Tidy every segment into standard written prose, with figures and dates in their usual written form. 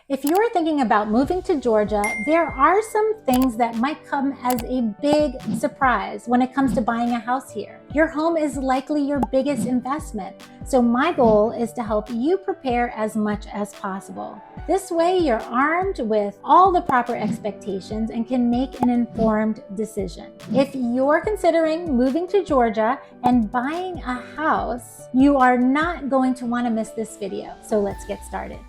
If you're thinking about moving to Georgia, there are some things that might come as a big surprise when it comes to buying a house here. Your home is likely your biggest investment, so my goal is to help you prepare as much as possible. This way, you're armed with all the proper expectations and can make an informed decision. If you're considering moving to Georgia and buying a house, you are not going to want to miss this video. So let's get started.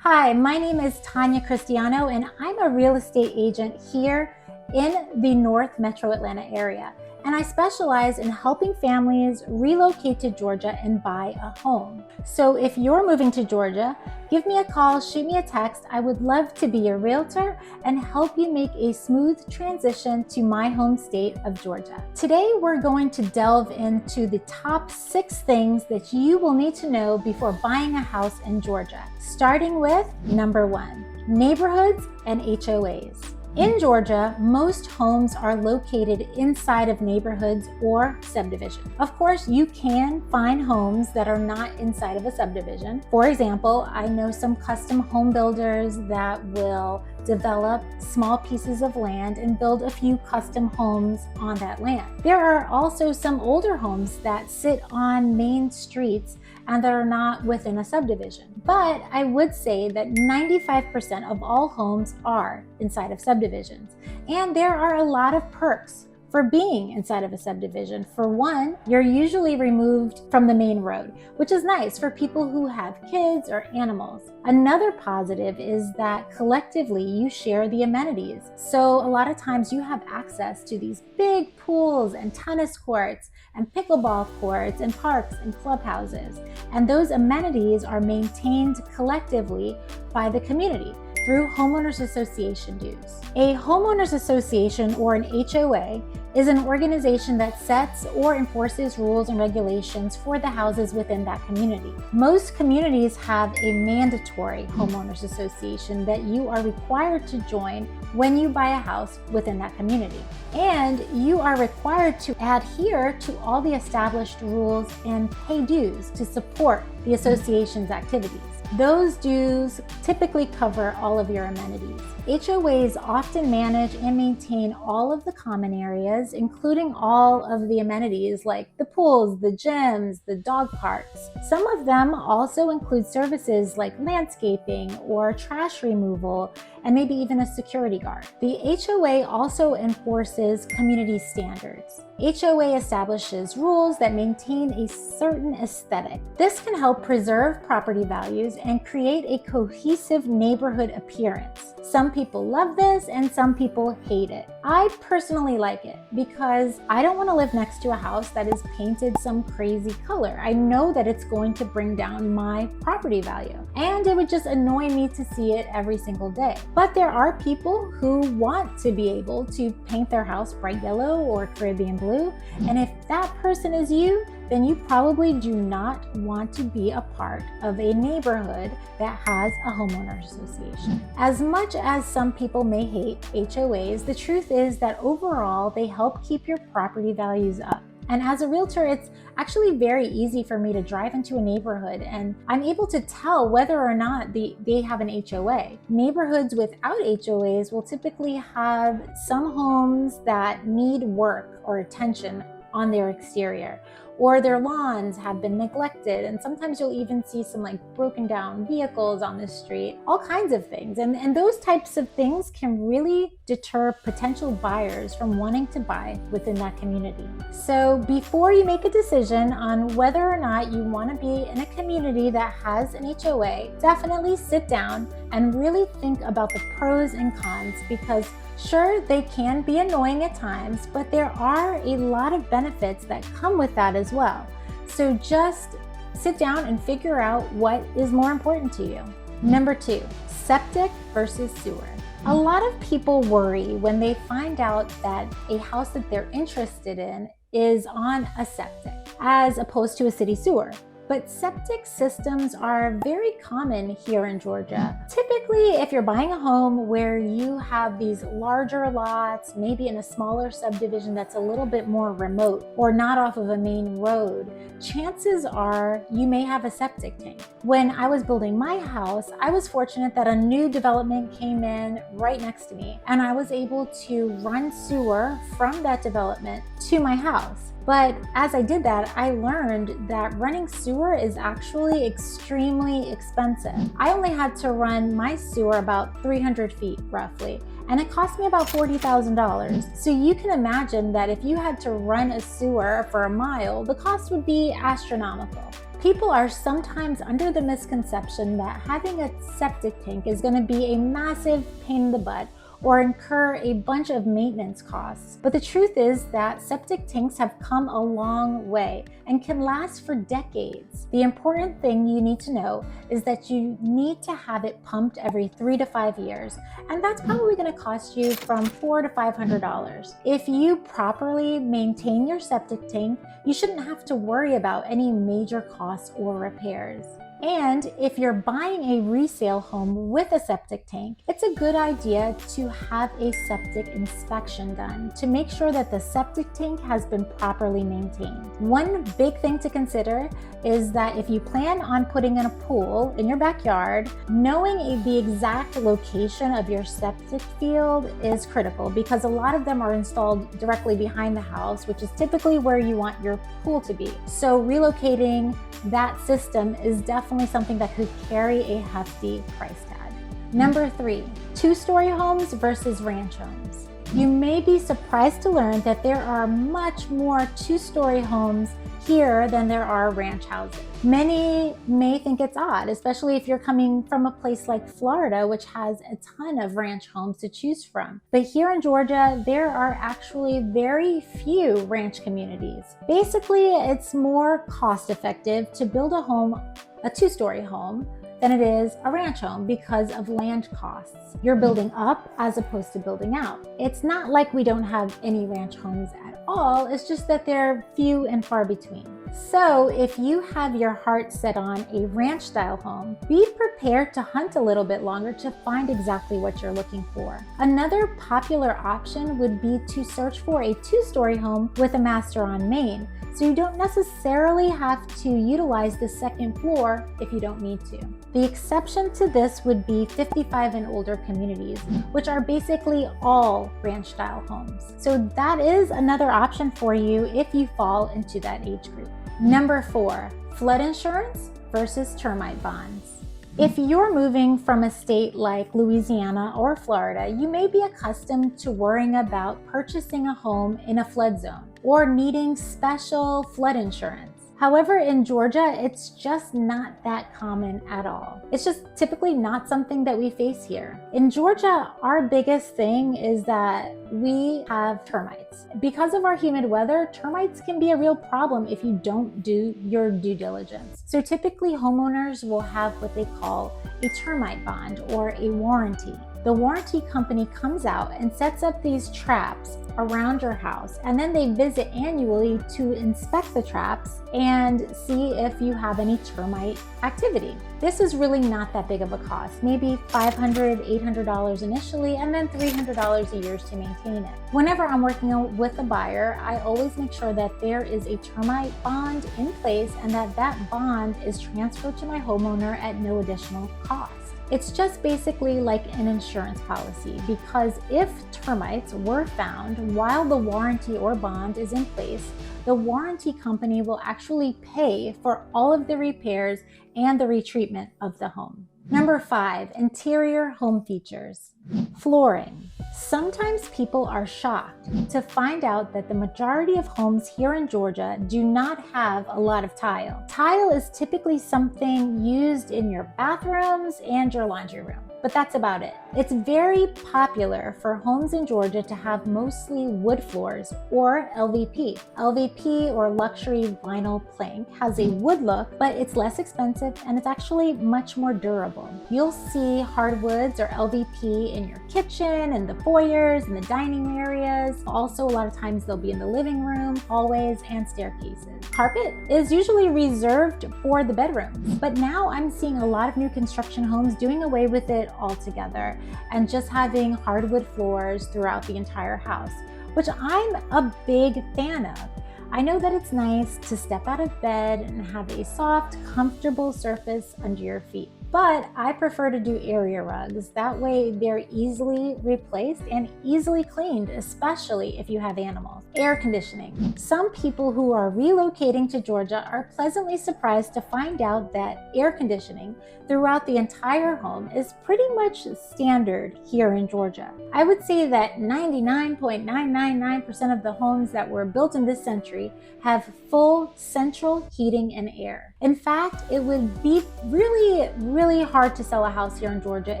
Hi, my name is Tanya Cristiano, and I'm a real estate agent here in the North Metro Atlanta area. And I specialize in helping families relocate to Georgia and buy a home. So if you're moving to Georgia, give me a call, shoot me a text. I would love to be your realtor and help you make a smooth transition to my home state of Georgia. Today, we're going to delve into the top 6 things that you will need to know before buying a house in Georgia. Starting with number 1, neighborhoods and HOAs. In Georgia, most homes are located inside of neighborhoods or subdivisions. Of course, you can find homes that are not inside of a subdivision. For example, I know some custom home builders that will develop small pieces of land and build a few custom homes on that land. There are also some older homes that sit on main streets and that are not within a subdivision. But I would say that 95% of all homes are inside of subdivisions. And there are a lot of perks for being inside of a subdivision. For one, you're usually removed from the main road, which is nice for people who have kids or animals. Another positive is that collectively you share the amenities. So a lot of times you have access to these big pools and tennis courts and pickleball courts and parks and clubhouses. And those amenities are maintained collectively by the community through homeowners association dues. A homeowners association, or an HOA, is an organization that sets or enforces rules and regulations for the houses within that community. Most communities have a mandatory homeowners association that you are required to join when you buy a house within that community. And you are required to adhere to all the established rules and pay dues to support the association's activities. Those dues typically cover all of your amenities. HOAs often manage and maintain all of the common areas, including all of the amenities like the pools, the gyms, the dog parks. Some of them also include services like landscaping or trash removal, and maybe even a security guard. The HOA also enforces community standards. HOA establishes rules that maintain a certain aesthetic. This can help preserve property values and create a cohesive neighborhood appearance. Some people love this and some people hate it. I personally like it because I don't want to live next to a house that is painted some crazy color. I know that it's going to bring down my property value, and it would just annoy me to see it every single day. But there are people who want to be able to paint their house bright yellow or Caribbean blue, and if that person is you, then you probably do not want to be a part of a neighborhood that has a homeowners association. As much as some people may hate HOAs, the truth is that overall they help keep your property values up. And as a realtor, it's actually very easy for me to drive into a neighborhood and I'm able to tell whether or not they have an HOA. Neighborhoods without HOAs will typically have some homes that need work or attention on their exterior, or their lawns have been neglected, and sometimes you'll even see some broken down vehicles on the street, all kinds of things. And those types of things can really deter potential buyers from wanting to buy within that community. So before you make a decision on whether or not you want to be in a community that has an HOA, definitely sit down and really think about the pros and cons, because sure, they can be annoying at times, but there are a lot of benefits that come with that as well. So just sit down and figure out what is more important to you. Number 2, septic versus sewer. A lot of people worry when they find out that a house that they're interested in is on a septic as opposed to a city sewer. But septic systems are very common here in Georgia. Typically, if you're buying a home where you have these larger lots, maybe in a smaller subdivision that's a little bit more remote or not off of a main road, chances are you may have a septic tank. When I was building my house, I was fortunate that a new development came in right next to me, and I was able to run sewer from that development to my house. But as I did that, I learned that running sewer is actually extremely expensive. I only had to run my sewer about 300 feet roughly, and it cost me about $40,000. So you can imagine that if you had to run a sewer for a mile, the cost would be astronomical. People are sometimes under the misconception that having a septic tank is going to be a massive pain in the butt or incur a bunch of maintenance costs. But the truth is that septic tanks have come a long way and can last for decades. The important thing you need to know is that you need to have it pumped every 3 to 5 years, and that's probably going to cost you from $400 to $500. If you properly maintain your septic tank, you shouldn't have to worry about any major costs or repairs. And if you're buying a resale home with a septic tank, it's a good idea to have a septic inspection done to make sure that the septic tank has been properly maintained. One big thing to consider is that if you plan on putting in a pool in your backyard, knowing the exact location of your septic field is critical because a lot of them are installed directly behind the house, which is typically where you want your pool to be. So relocating that system is definitely something that could carry a hefty price tag. Number 3, 2-story homes versus ranch homes. You may be surprised to learn that there are much more 2-story homes here than there are ranch houses. Many may think it's odd, especially if you're coming from a place like Florida, which has a ton of ranch homes to choose from. But here in Georgia, there are actually very few ranch communities. Basically, it's more cost effective to build a home, a 2-story home, than it is a ranch home because of land costs. You're building up as opposed to building out. It's not like we don't have any ranch homes at all, it's just that they're few and far between. So if you have your heart set on a ranch style home, be prepared to hunt a little bit longer to find exactly what you're looking for. Another popular option would be to search for a 2-story home with a master on main, so you don't necessarily have to utilize the second floor if you don't need to. The exception to this would be 55 and older communities, which are basically all ranch style homes. So that is another option for you if you fall into that age group. Number 4, flood insurance versus termite bonds. If you're moving from a state like Louisiana or Florida, you may be accustomed to worrying about purchasing a home in a flood zone or needing special flood insurance. However, in Georgia, it's just not that common at all. It's just typically not something that we face here. In Georgia, our biggest thing is that we have termites. Because of our humid weather, termites can be a real problem if you don't do your due diligence. So typically homeowners will have what they call a termite bond or a warranty. The warranty company comes out and sets up these traps around your house, and then they visit annually to inspect the traps and see if you have any termite activity. This is really not that big of a cost, maybe $500, $800 initially, and then $300 a year to maintain it. Whenever I'm working with a buyer, I always make sure that there is a termite bond in place and that that bond is transferred to my homeowner at no additional cost. It's just basically like an insurance policy, because if termites were found while the warranty or bond is in place, the warranty company will actually pay for all of the repairs and the retreatment of the home. Number 5, interior home features. Flooring. Sometimes people are shocked to find out that the majority of homes here in Georgia do not have a lot of tile. Tile is typically something used in your bathrooms and your laundry room, but that's about it. It's very popular for homes in Georgia to have mostly wood floors or LVP. LVP, or luxury vinyl plank, has a wood look, but it's less expensive and it's actually much more durable. You'll see hardwoods or LVP in your kitchen, in the foyers, in the dining areas. Also, a lot of times they'll be in the living room, hallways, and staircases. Carpet is usually reserved for the bedrooms, but now I'm seeing a lot of new construction homes doing away with it altogether and just having hardwood floors throughout the entire house, which I'm a big fan of. I know that it's nice to step out of bed and have a soft, comfortable surface under your feet, but I prefer to do area rugs. That way they're easily replaced and easily cleaned, especially if you have animals. Air conditioning. Some people who are relocating to Georgia are pleasantly surprised to find out that air conditioning throughout the entire home is pretty much standard here in Georgia. I would say that 99.999% of the homes that were built in this century have full central heating and air. In fact, it would be really hard to sell a house here in Georgia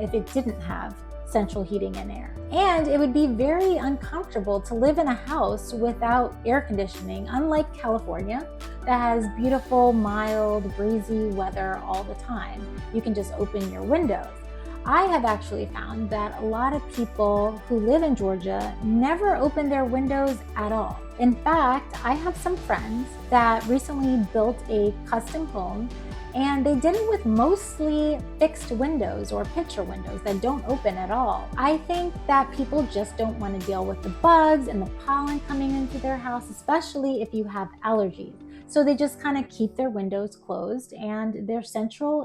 if it didn't have central heating and air. And it would be very uncomfortable to live in a house without air conditioning, unlike California that has beautiful, mild, breezy weather all the time. You can just open your windows. I have actually found that a lot of people who live in Georgia never open their windows at all. In fact, I have some friends that recently built a custom home and they did it with mostly fixed windows or picture windows that don't open at all. I think that people just don't want to deal with the bugs and the pollen coming into their house, especially if you have allergies. So they just kind of keep their windows closed and their central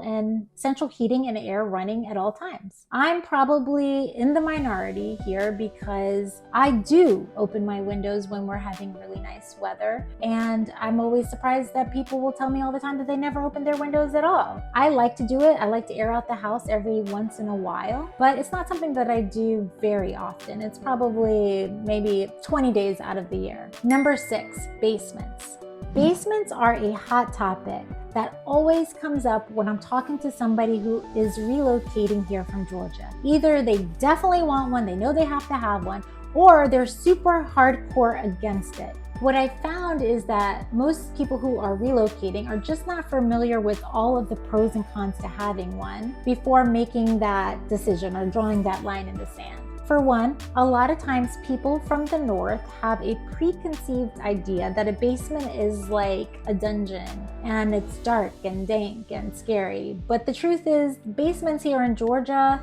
heating and air running at all times. I'm probably in the minority here because I do open my windows when we're having really nice weather. And I'm always surprised that people will tell me all the time that they never open their windows at all. I like to do it. I like to air out the house every once in a while, but it's not something that I do very often. It's probably maybe 20 days out of the year. Number 6, basements. Basements are a hot topic that always comes up when I'm talking to somebody who is relocating here from Georgia. Either they definitely want one, they know they have to have one, or they're super hardcore against it. What I found is that most people who are relocating are just not familiar with all of the pros and cons to having one before making that decision or drawing that line in the sand. For one, a lot of times people from the north have a preconceived idea that a basement is like a dungeon and it's dark and dank and scary. But the truth is, basements here in Georgia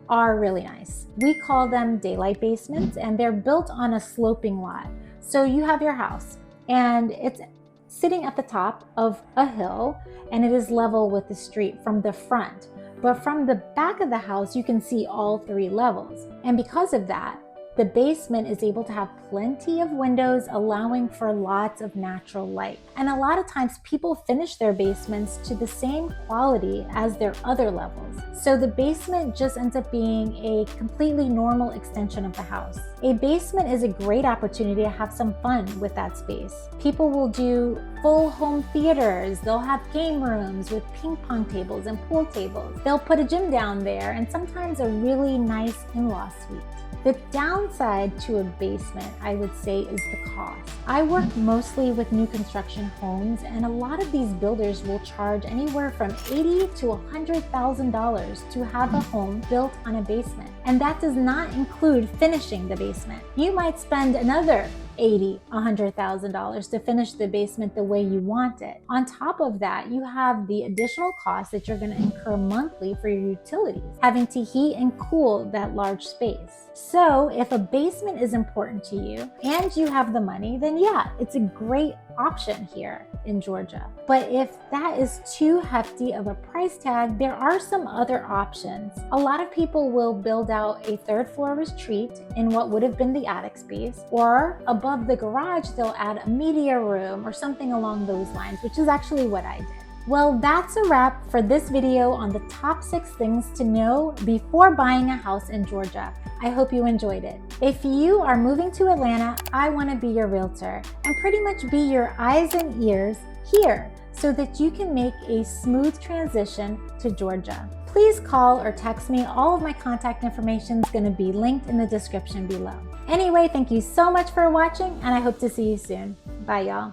are really nice. We call them daylight basements, and they're built on a sloping lot. So you have your house and it's sitting at the top of a hill and it is level with the street from the front. But from the back of the house, you can see all 3 levels. And because of that, the basement is able to have plenty of windows, allowing for lots of natural light. And a lot of times people finish their basements to the same quality as their other levels. So the basement just ends up being a completely normal extension of the house. A basement is a great opportunity to have some fun with that space. People will do full home theaters. They'll have game rooms with ping pong tables and pool tables. They'll put a gym down there and sometimes a really nice in-law suite. The downside to a basement, I would say, is the cost. I work mostly with new construction homes, and a lot of these builders will charge anywhere from $80,000 to $100,000 to have a home built on a basement. And that does not include finishing the basement. You might spend another $80,000, $100,000 to finish the basement the way you want it. On top of that, you have the additional costs that you're going to incur monthly for your utilities, having to heat and cool that large space. So if a basement is important to you and you have the money, then yeah, it's a great option here in Georgia. But if that is too hefty of a price tag, there are some other options. A lot of people will build out a 3rd floor retreat in what would have been the attic space, or above the garage, they'll add a media room or something along those lines, which is actually what I did. Well, that's a wrap for this video on the top 6 things to know before buying a house in Georgia. I hope you enjoyed it. If you are moving to Atlanta, I want to be your realtor and pretty much be your eyes and ears here so that you can make a smooth transition to Georgia. please call or text me. All of my contact information is going to be linked in the description below. Anyway, thank you so much for watching, and I hope to see you soon. Bye, y'all.